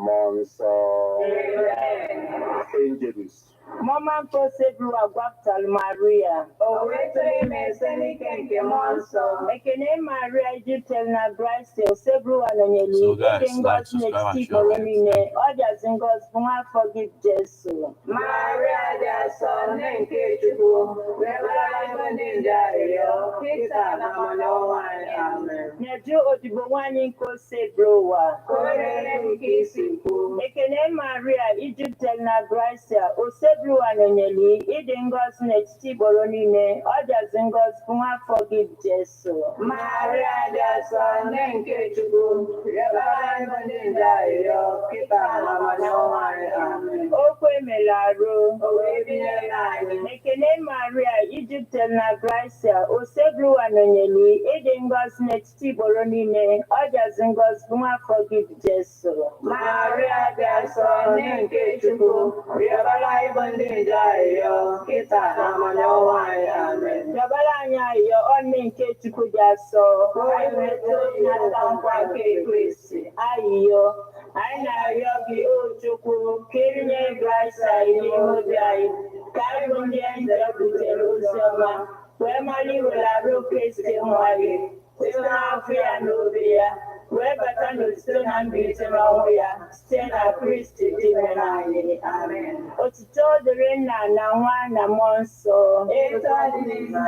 months. Angels. Mama Posebru Agwaptal Maria. Owetri Meseni Kenke Monso. Ekene Maria Jitel na Grace Osebru Anonyeli. So guys, like, Ngos subscribe, next and share. Kolomine. Ojas Ngos Bunga forgive Jesu. Maria Jason Nenke Chubu. Rebala Bandinda Yo. Kita Namano. Amen. Neju Odibowanyi Kosebru wa. Kore Kisiku. Ekene Maria Jitel na Grace Osebru Anonyeli. Idengos next Bolonine. Ojas Ngos Bunga forgive Jesu. Maria Jason Nenke Chubu. Rebala Bandinda Yo. Kita Namano. Amen. Okwe Melaro. Owebinelani. Ekene Maria Ijitel na Gracia Osebru Anonyeli Edengos next Bolonine Ojas Ngos Bunga forgive Jesu. Maria Jason Nenke Chubu. Rebala Bandinda Yo. Kita Namano. Amen. Jabalanya yo onni nke Chukwu jaso. Ayo. Anyị na-arịọ gị o Chukwu kirinye Gracia n'ime obi anyị ka anyị bụ ndị nje butere oziọma wee mara iwere arụ Kristi nwa gị site n'afọ ya na obi ya wee bata n'otito na mbilite n'ọnwụ ya site na Kristi dị mere anyị. Amen. Otito dịrị Nna na Nwa na Mmụọ Nsọ. Otito dịrị Nna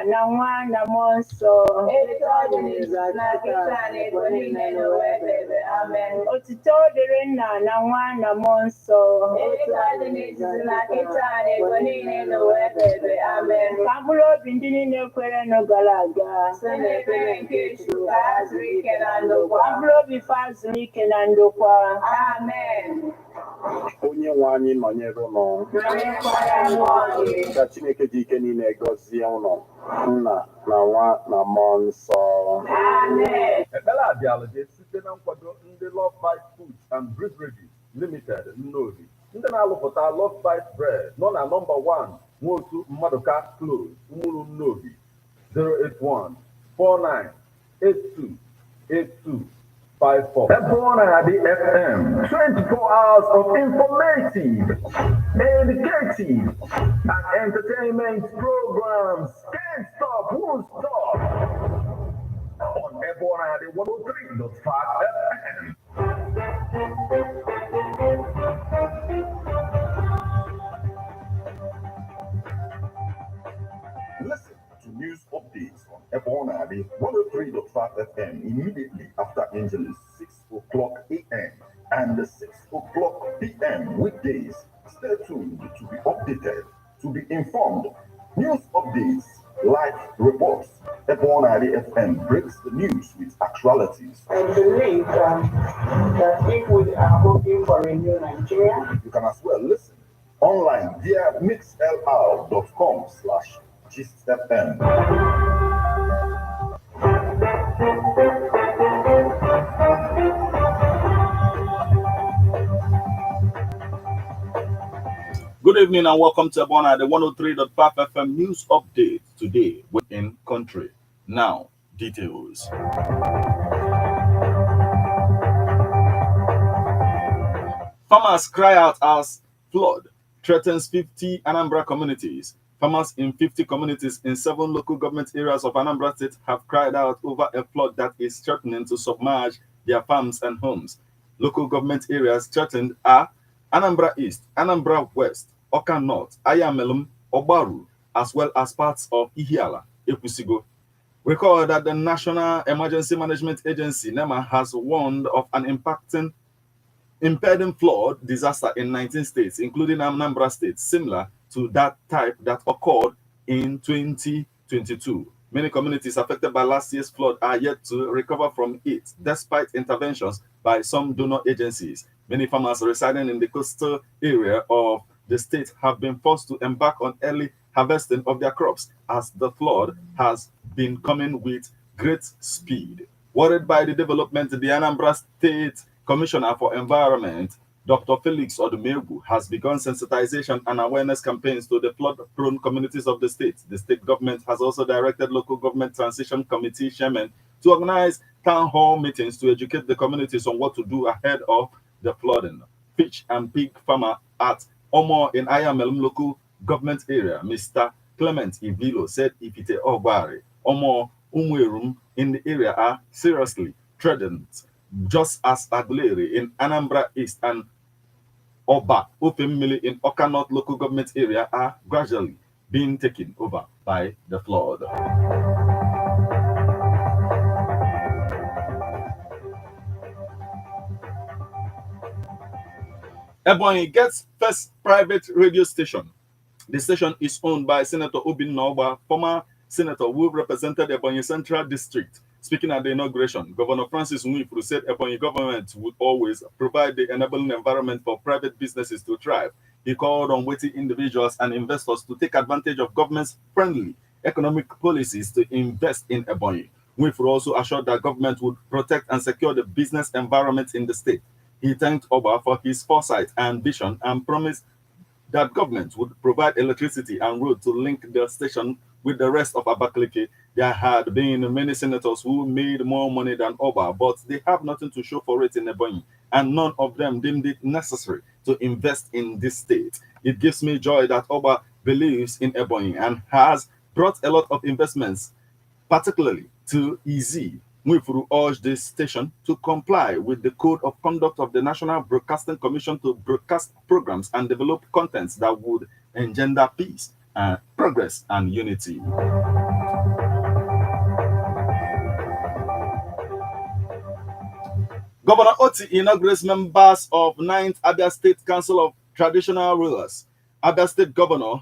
na Nwa na Mmụọ Nsọ. Otito dịrị Nna na Nwa na Mmụọ Nsọ. Ka mkpụrụ obi ndị niile kwere gara aga. Ka mkpụrụ obi fa zuru ike na ndokwa. Amen. Onye nwe anyị nọnyere ụnụ. Ka Chineke dị ike niile gọzie ụnụ. Nna na Nwa na Mmụọ Nsọ. Amen. Ekpere abịala dị site na nkwado ndị Love Bite Foods and Beverages Limited Nnobi. Ndị na-alụpụta Love Bite Bread nọ na nọmba 1 Nwotu Mmaduka Close, Umuru Nnobi, 081-4982-8254. Diaspora FM, 24 hours of informative, educative, and entertainment programs. Can't stop, won't stop. On Diaspora 103.5 FM. Listen to news updates on Ebona 103.5 FM immediately after Angeles 6 o'clock a.m. and 6 o'clock p.m. weekdays. Stay tuned to be updated, to be informed. News updates, live reports. Ebona FM breaks the news with actualities. I believe that if we are hoping for a new Nigeria, You can as well listen online via mixlr.com/GistFM. Good evening and welcome to Ebona, the 103.5 FM news update today within country. Now, details. Farmers cry out as flood threatens 50 Anambra communities. Farmers in 50 communities in 7 local government areas of Anambra State have cried out over a flood that is threatening to submerge their farms and homes. Local government areas threatened are Anambra East, Anambra West, Oka North, Ayamelum, Obaru, as well as parts of Ihiala, Ekwusigo. Recall that the National Emergency Management Agency, NEMA, has warned of an impending flood disaster in 19 states, including Anambra State, similar to that type that occurred in 2022. Many communities affected by last year's flood are yet to recover from it, despite interventions by some donor agencies. Many farmers residing in the coastal area of the state have been forced to embark on early harvesting of their crops as the flood has been coming with great speed. Worried by the development, the Anambra State Commissioner for Environment, Dr. Felix Odumegu, has begun sensitization and awareness campaigns to the flood-prone communities of the state. The state government has also directed local government transition committee chairmen to organize town hall meetings to educate the communities on what to do ahead of the flooding. Fish and pig farmer at Omo in Ayamelum local government area, Mr. Clement Ivilo, said Ifite Ogbari, Omo, Umwerum in the area are seriously threatened, just as Aguleri in Anambra East and Oba Ofemili in Oka North local government area are gradually being taken over by the flood. Ebonyi gets first private radio station. The station is owned by Senator Obin Nauba, former senator who represented Ebonyi Central District. Speaking at the inauguration, Governor Francis Nwifuru said Ebonyi government would always provide the enabling environment for private businesses to thrive. He called on waiting individuals and investors to take advantage of government's friendly economic policies to invest in Ebonyi. Nwifuru also assured that government would protect and secure the business environment in the state. He thanked Oba for his foresight and vision and promised that government would provide electricity and road to link the station with the rest of Abakaliki. There had been many senators who made more money than Oba, but they have nothing to show for it in Ebonyi, and none of them deemed it necessary to invest in this state. It gives me joy that Oba believes in Ebonyi and has brought a lot of investments, particularly to EZ. Nwifuru urged the station to comply with the Code of Conduct of the National Broadcasting Commission to broadcast programs and develop contents that would engender peace and progress and unity. Governor Oti inaugurates members of 9th Abia State Council of Traditional Rulers. Abia State Governor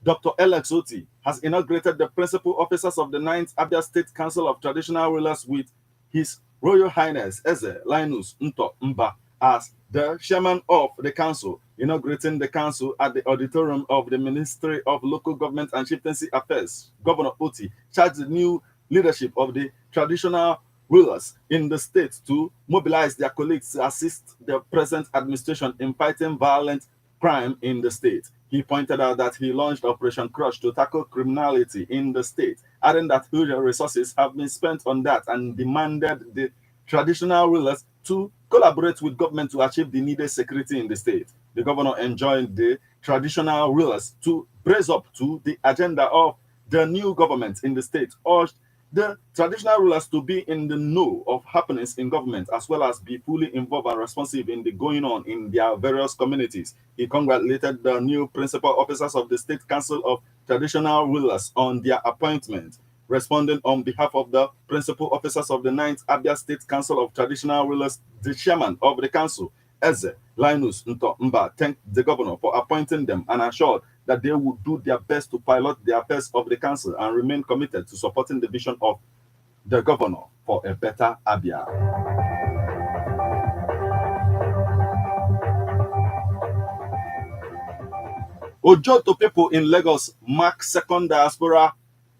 Dr. Alex Oti has inaugurated the principal officers of the 9th Abia State Council of Traditional Rulers with His Royal Highness Eze Linus Nto Mba as the chairman of the council, inaugurating the council at the auditorium of the Ministry of Local Government and Chieftaincy Affairs. Governor Oti charged the new leadership of the traditional rulers in the state to mobilize their colleagues to assist the present administration in fighting violent crime in the state. He pointed out that he launched Operation Crush to tackle criminality in the state, adding that huge resources have been spent on that and demanded the traditional rulers to collaborate with government to achieve the needed security in the state. The governor enjoined the traditional rulers to brace up to the agenda of the new government in the state, urged the traditional rulers to be in the know of happenings in government as well as be fully involved and responsive in the going on in their various communities. He congratulated the new principal officers of the State Council of Traditional Rulers on their appointment. Responding on behalf of the principal officers of the 9th Abia State Council of Traditional Rulers, the chairman of the council, Eze Linus Nto Mba, thanked the governor for appointing them and assured that they would do their best to pilot the affairs of the council and remain committed to supporting the vision of the governor for a better Abia. Ojoto people in Lagos mark second Diaspora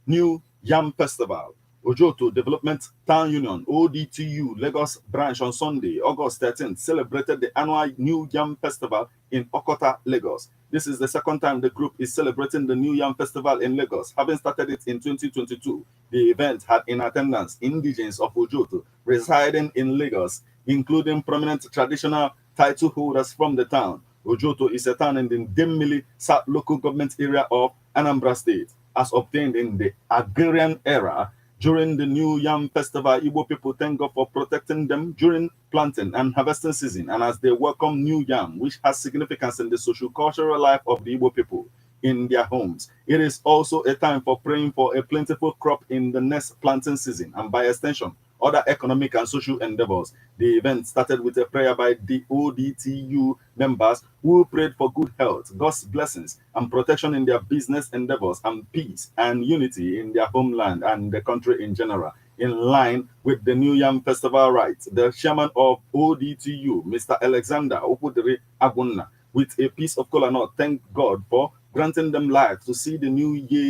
New Yam Festival. Ojoto Development Town Union, ODTU, Lagos branch on Sunday, August 13th, celebrated the annual New Yam Festival in Okota, Lagos. This is the second time the group is celebrating the New Yam Festival in Lagos, having started it in 2022. The event had in attendance indigenes of Ojoto residing in Lagos, including prominent traditional title holders from the town. Ojoto is a town in the Demmili South local government area of Anambra State. As obtained in the agrarian era, during the New Yam Festival, Igbo people thank God for protecting them during planting and harvesting season, and as they welcome New Yam, which has significance in the socio-cultural life of the Igbo people in their homes. It is also a time for praying for a plentiful crop in the next planting season, and by extension, other economic and social endeavors. The event started with a prayer by the ODTU members who prayed for good health, God's blessings, and protection in their business endeavors, and peace and unity in their homeland and the country in general. In line with the New Yam Festival rites, the chairman of ODTU, Mr. Alexander Opudiri Agunna, with a piece of kola nut, thanked God for granting them life to see the new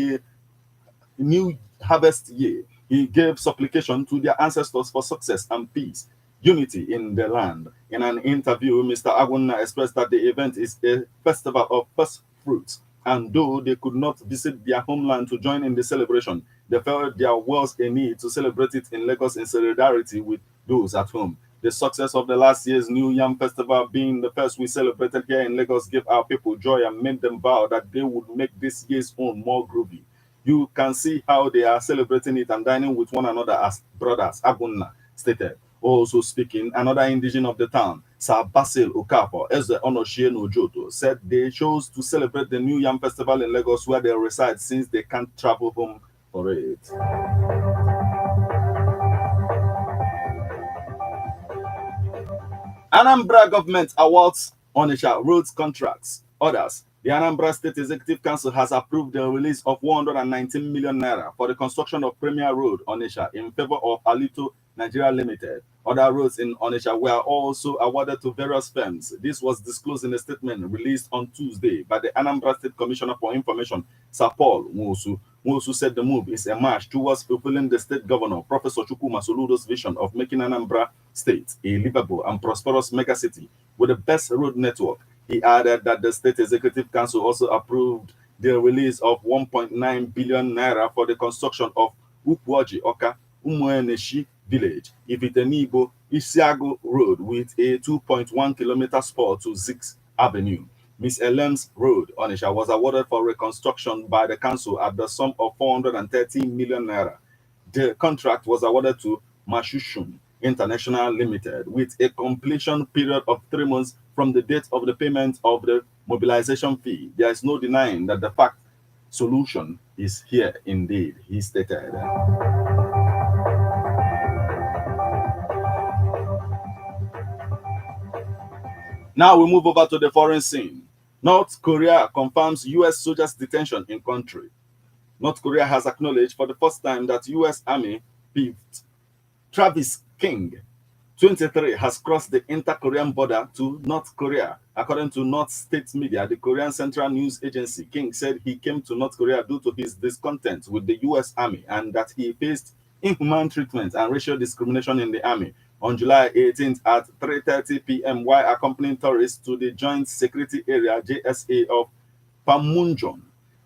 harvest year. He gave supplication to their ancestors for success and peace, unity in the land. In an interview, Mr. Agunna expressed that the event is a festival of first fruits, and though they could not visit their homeland to join in the celebration, They felt there was a need to celebrate it in Lagos in solidarity with those at home. The success of the last year's New Yam Festival, being the first we celebrated here in Lagos, gave our people joy and made them vow that they would make this year's own more groovy. You can see how they are celebrating it and dining with one another as brothers, Agunna stated. Also speaking, another indigene of the town, Sir Basil Okafor, as the Onoshie Ojoto, said they chose to celebrate the New Yam Festival in Lagos where they reside since they can't travel home for it. Anambra government awards Onitsha roads contracts. Orders. The Anambra State Executive Council has approved the release of 119 million naira for the construction of Premier Road Onitsha in favor of Alito Nigeria Limited. Other roads in Onitsha were also awarded to various firms. This was disclosed in a statement released on Tuesday by the Anambra State Commissioner for Information, Sir Paul Nwosu. Nwosu said the move is a march towards fulfilling the state governor, Professor Chukwuma Soludo's vision of making Anambra State a livable and prosperous megacity with the best road network. He added that the State Executive Council also approved the release of 1.9 billion naira for the construction of Ukwoji Oka Umueneshi Village, Ifitenibo Isiago Road with a 2.1 kilometer spur to Zix Avenue. Miss Ellen's Road, Onitsha, was awarded for reconstruction by the council at the sum of 430 million naira. The contract was awarded to Mashushun International Limited with a completion period of 3 months from the date of the payment of the mobilization fee. There is no denying that the fact solution is here indeed, he stated. Now we move over to the foreign scene. North Korea confirms U.S. soldiers' detention in country. North Korea has acknowledged for the first time that U.S. Army pivot Travis King, 23, has crossed the inter-Korean border to North Korea. According to North State media, the Korean Central News Agency, King said he came to North Korea due to his discontent with the U.S. Army and that he faced inhuman treatment and racial discrimination in the Army. On July 18th at 3:30 p.m. while accompanying tourists to the Joint Security Area JSA of Panmunjom,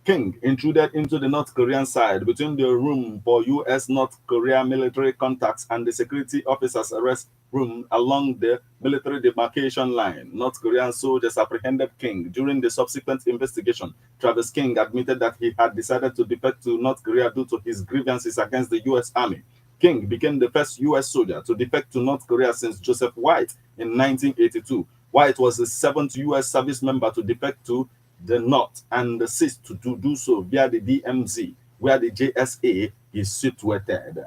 King intruded into the North Korean side between the room for U.S. North Korea military contacts and the security officers' arrest room along the military demarcation line. North Korean soldiers apprehended King. During the subsequent investigation, Travis King admitted that he had decided to defect to North Korea due to his grievances against the U.S. Army. King became the first U.S. soldier to defect to North Korea since Joseph White in 1982. White was the 7th U.S. service member to defect to the North and the 6th to do so via the DMZ, where the JSA is situated.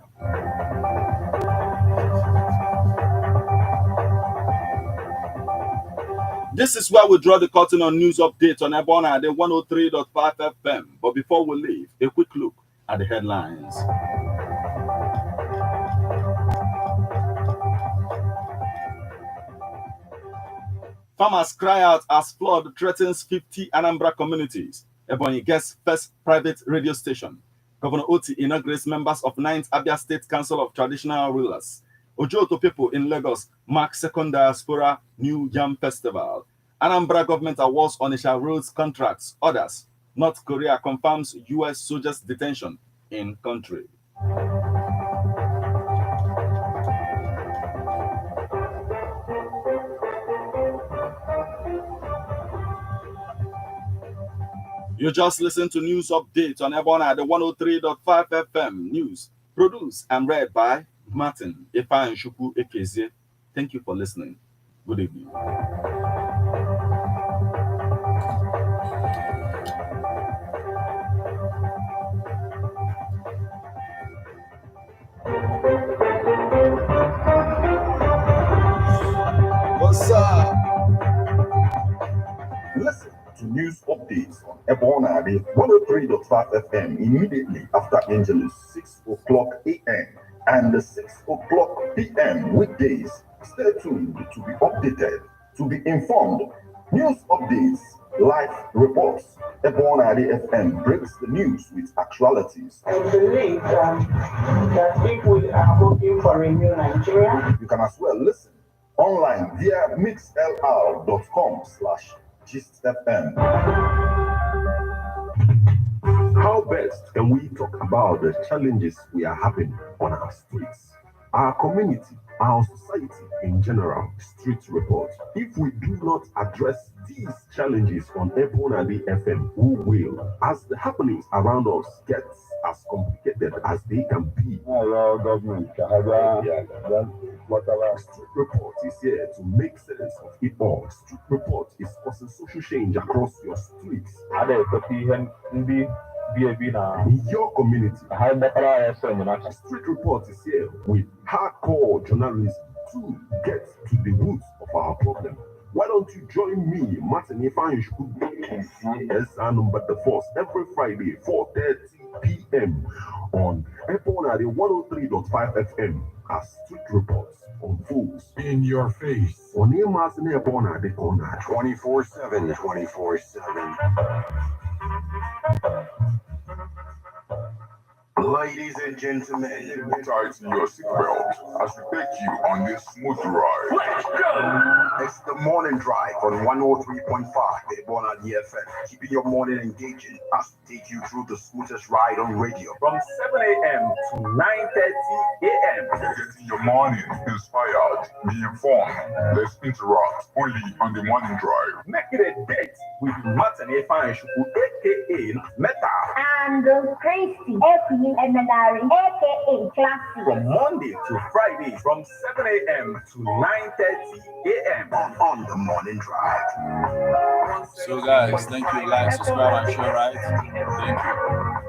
This is where we draw the curtain on news updates on Ebona, the 103.5 FM. But before we leave, a quick look at the headlines. Farmers cry out as flood threatens 50 Anambra communities. Ebonyi gets first private radio station. Governor Oti inaugurates members of 9th Abia State Council of Traditional Rulers. Ojoto people in Lagos mark second Diaspora New Yam Festival. Anambra government awards Onitsha roads contracts. Orders. North Korea confirms U.S. soldiers' detention in country. You just listened to news updates on Ebona, the 103.5 FM news, produced and read by Martin Efa and Shuku Ekeze. Thank you for listening. Good evening. What's up? Listen to news updates on Ebona, the 103.5 FM immediately after Angelus, 6 o'clock a.m. and 6 o'clock p.m. weekdays. Stay tuned to be updated, to be informed. News updates, live reports. Ebona FM brings the news with actualities. I believe that people are hoping for a new Nigeria. You can as well listen online via mixlr.com/GistFM. How best can we talk about the challenges we are having on our streets, our community, our society in general? Street report. If we do not address these challenges on Ebonadi FM, who will? As the happenings around us get as complicated as they can be. Hello, government. Street report is here to make sense of it all. Street report is causing social change across your streets. In your community, Street Report is here with hardcore journalism to get to the roots of our problem. Why don't you join me, Martin Ifan, number the force every Friday, 4:30 p.m. on Ebonadi 103.5 FM as Street Reports unfolds in your face. On Emazine Ebonadi Corner 24/7, 24/7. Ladies and gentlemen, tighten your seatbelt as we take you on this smooth ride. Let's go! It's the morning drive on 103.5 Ebonadi FM, keeping your morning engaging as we take you through the smoothest ride on radio From 7 a.m. to 9:30 a.m. Getting your morning inspired, be informed. Let's interact only on the morning drive. Make it a date with Martin Ifan, aka Meta. And Christy, aka Emenari, aka Classy. From Monday to Friday, from 7 a.m. to 9:30 a.m. on the morning drive. So guys, thank you. Like, subscribe, and share, right? Thank you.